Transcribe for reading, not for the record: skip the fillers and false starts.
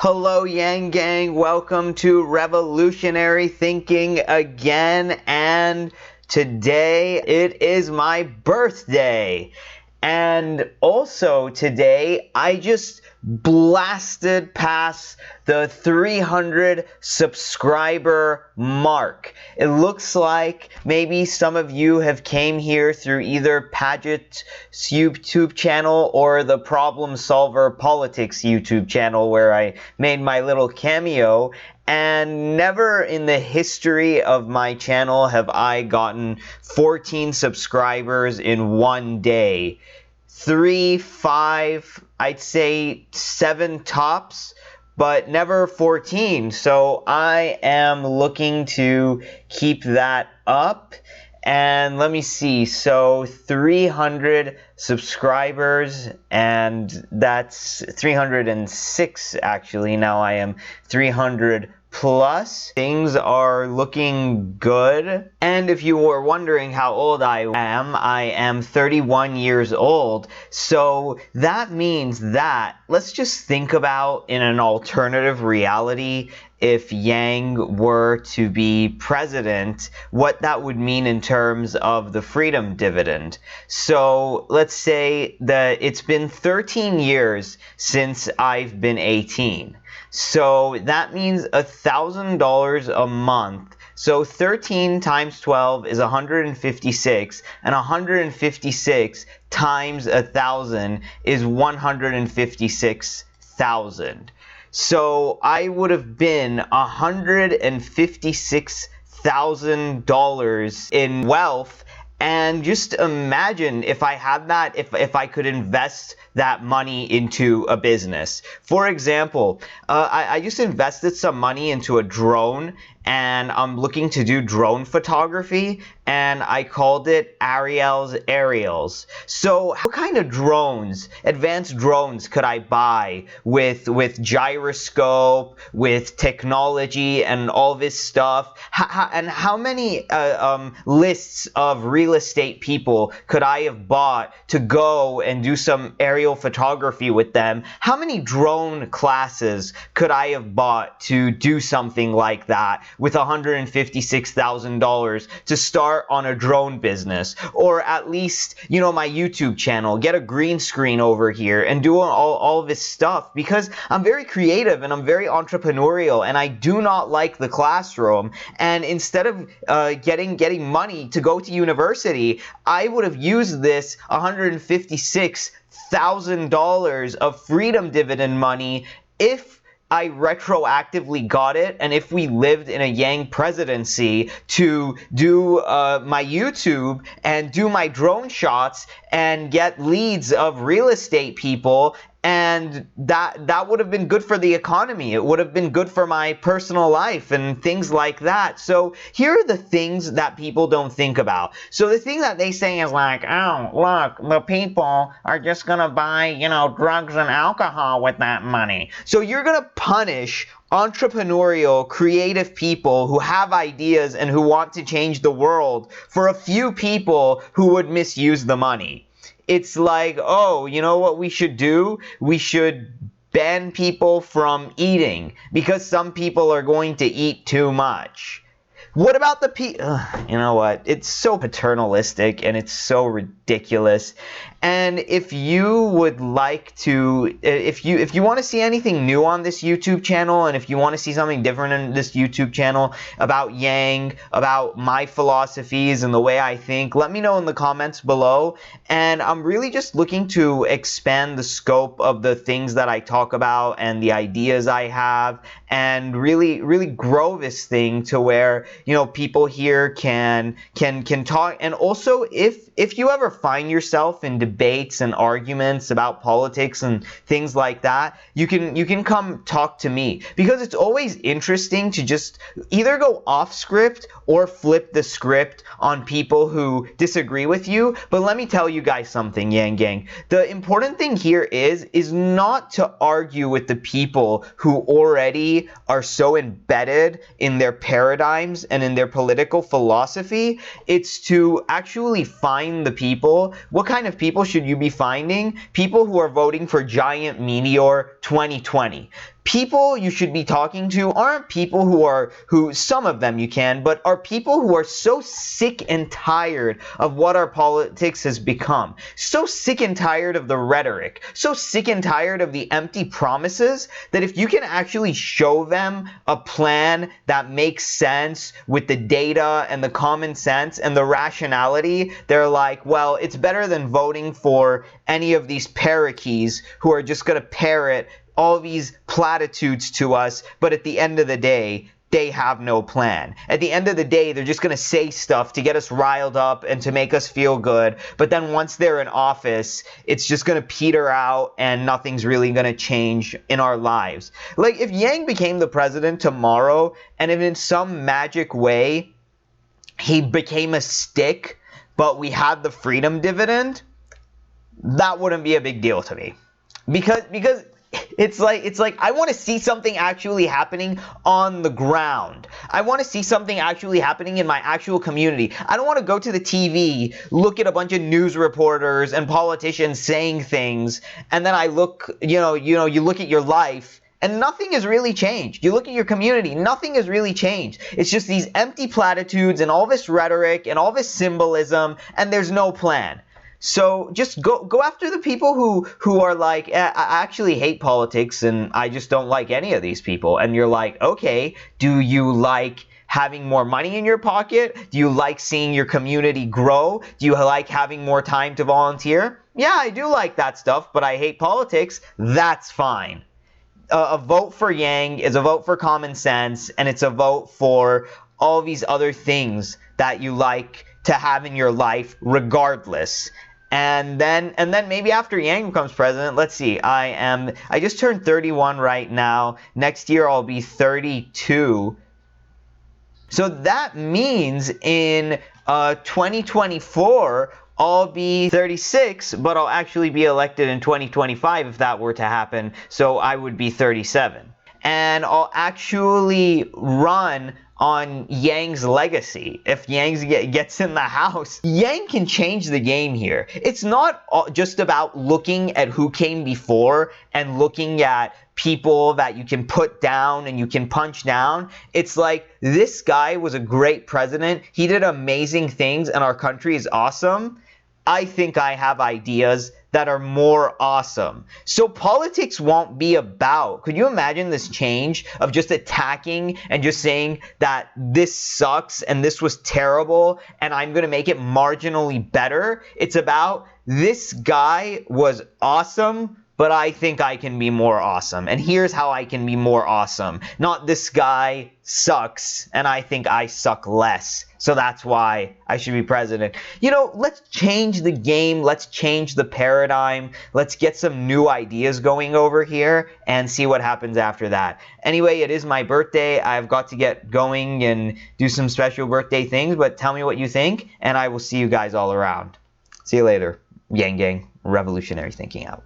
Hello Yang Gang, welcome to Revolutionary Thinking again, and today it is my birthday. And also today I just blasted past the 300 subscriber mark. It looks like maybe some of you have came here through either Paget's YouTube channel or the Problem Solver Politics YouTube channel where I made my little cameo. And never in the history of my channel have I gotten 14 subscribers in one day. 3, 5, I'd say 7 tops, but never 14. So I am looking to keep that up. And let me see, so 300 subscribers, and that's 306 actually. Now I am 300 plus. Things are looking good. And if you were wondering how old I am 31 years old. So that means that, let's just think about in an alternative reality, if Yang were to be president, what that would mean in terms of the Freedom Dividend. So let's say that it's been 13 years since I've been 18. So that means $1,000 a month. So 13 times 12 is 156, and 156 times 1,000 is 156,000. So I would have been $156,000 in wealth. And just imagine if I had that, if I could invest that money into a business. For example, I just invested some money into a drone, and I'm looking to do drone photography, and I called it Ariel's Aerials. So what kind of drones, advanced drones, could I buy with gyroscope, with technology and all this stuff? And how many lists of real estate people could I have bought to go and do some aerial photography with them? How many drone classes could I have bought to do something like that with $156,000 to start on a drone business? Or at least, you know, my YouTube channel, get a green screen over here and do all this stuff, because I'm very creative and I'm very entrepreneurial, and I do not like the classroom. And instead of getting money to go to university, I would have used this $156,000 of Freedom Dividend money if I retroactively got it, and if we lived in a Yang presidency, to do my YouTube and do my drone shots and get leads of real estate people. And that would have been good for the economy. It would have been good for my personal life and things like that. So here are the things that people don't think about. So the thing that they say is like, oh, look, the people are just gonna buy, you know, drugs and alcohol with that money. So you're gonna punish entrepreneurial, creative people who have ideas and who want to change the world for a few people who would misuse the money. It's like, oh, you know what we should do? We should ban people from eating because some people are going to eat too much. What about the you know what? It's so paternalistic and it's so ridiculous. And if you would like to, if you want to see anything new on this YouTube channel, and if you want to see something different in this YouTube channel about Yang, about my philosophies and the way I think, let me know in the comments below. And I'm really just looking to expand the scope of the things that I talk about and the ideas I have, and really grow this thing to where, you know, people here can talk. And also, if you ever find yourself in debates and arguments about politics and things like that, you can come talk to me, because it's always interesting to just either go off script or flip the script on people who disagree with you. But let me tell you guys something, Yang Gang. The important thing here is not to argue with the people who already are so embedded in their paradigms and in their political philosophy. It's to actually find the people. What kind of people should you be finding? People who are voting for Giant Meteor 2020. people you should be talking to aren't people who some of them you can, but are people who are so sick and tired of what our politics has become. So sick and tired of the rhetoric. So sick and tired of the empty promises that if you can actually show them a plan that makes sense with the data and the common sense and the rationality, they're like, well, it's better than voting for any of these parakeets who are just going to parrot all these platitudes to us, but at the end of the day, they have no plan. At the end of the day, they're just going to say stuff to get us riled up and to make us feel good, but then once they're in office, it's just going to peter out and nothing's really going to change in our lives. Like, if Yang became the president tomorrow, and if in some magic way he became a stick, but we had the freedom dividend, that wouldn't be a big deal to me. Because it's like I want to see something actually happening on the ground. I want to see something actually happening in my actual community. I don't want to go to the TV, look at a bunch of news reporters and politicians saying things, and then I look, you look at your life and nothing has really changed. You look at your community, nothing has really changed. It's just these empty platitudes and all this rhetoric and all this symbolism, and there's no plan. So just go after the people who are like, I actually hate politics and I just don't like any of these people. And you're like, okay, do you like having more money in your pocket? Do you like seeing your community grow? Do you like having more time to volunteer? Yeah, I do like that stuff, but I hate politics. That's fine. A vote for Yang is a vote for common sense, and it's a vote for all these other things that you like to have in your life regardless. And then maybe after Yang becomes president, let's see, I just turned 31 right now. Next year I'll be 32. So that means in 2024 I'll be 36, but I'll actually be elected in 2025 if that were to happen. So I would be 37. And I'll actually run on Yang's legacy. If Yang gets in the House, Yang can change the game here. It's not just about looking at who came before and looking at people that you can put down and you can punch down. It's like, this guy was a great president. He did amazing things and our country is awesome. I think I have ideas that are more awesome. So politics won't be about, could you imagine this change of just attacking and just saying that this sucks and this was terrible and I'm going to make it marginally better? It's about, this guy was awesome, but I think I can be more awesome. And here's how I can be more awesome. Not, this guy sucks and I think I suck less, so that's why I should be president. Let's change the game. Let's change the paradigm. Let's get some new ideas going over here and see what happens after that. Anyway, it is my birthday. I've got to get going and do some special birthday things, but tell me what you think, and I will see you guys all around. See you later. Yang Gang, revolutionary thinking out.